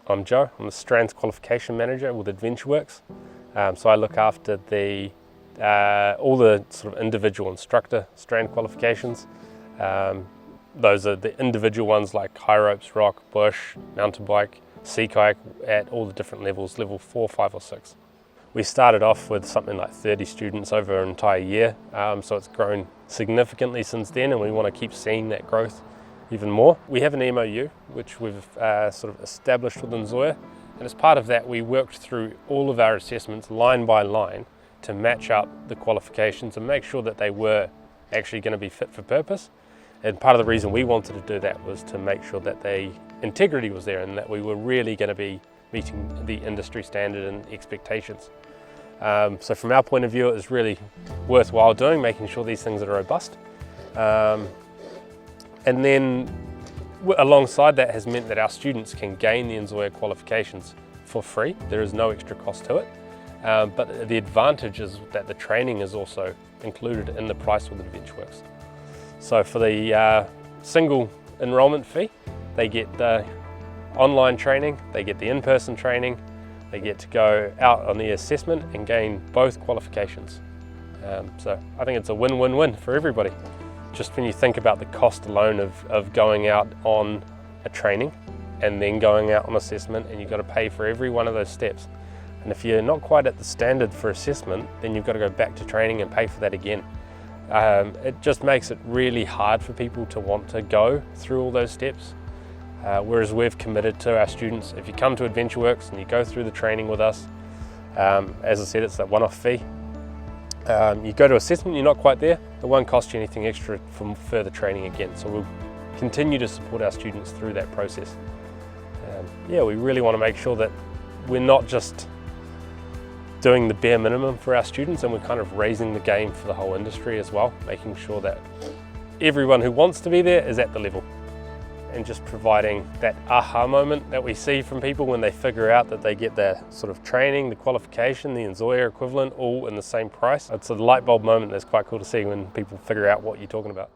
I'm Joe. I'm the Strands Qualification Manager with Adventure Works. So I look after all the sort of individual instructor strand qualifications. Those are the individual ones like high ropes, rock, bush, mountain bike, sea kayak at all the different levels, level 4, 5 or 6. We started off with something like 30 students over an entire year, so it's grown significantly since then, and we want to keep seeing that growth even more. We have an MOU which we've sort of established with NZOIA, and as part of that we worked through all of our assessments line by line to match up the qualifications and make sure that they were actually going to be fit for purpose. And part of the reason we wanted to do that was to make sure that the integrity was there and that we were really going to be meeting the industry standard and expectations. So from our point of view, it was really worthwhile doing, making sure these things are robust. And then alongside that has meant that our students can gain the NZOIA qualifications for free. There is no extra cost to it. But the advantage is that the training is also included in the price with Adventure Works. So for the single enrolment fee, they get the online training, they get the in-person training, they get to go out on the assessment and gain both qualifications. So I think it's a win-win-win for everybody. Just when you think about the cost alone of going out on a training and then going out on assessment, and you've got to pay for every one of those steps. And if you're not quite at the standard for assessment, then you've got to go back to training and pay for that again. It just makes it really hard for people to want to go through all those steps. Whereas we've committed to our students, if you come to Adventure Works and you go through the training with us, as I said, it's that one-off fee. You go to assessment, you're not quite there, it won't cost you anything extra from further training again. So we'll continue to support our students through that process. Yeah, we really want to make sure that we're not just doing the bare minimum for our students, and we're kind of raising the game for the whole industry as well, making sure that everyone who wants to be there is at the level, and just providing that aha moment that we see from people when they figure out that they get their sort of training, the qualification, the NZOIA equivalent all in the same price. It's a light bulb moment that's quite cool to see when people figure out what you're talking about.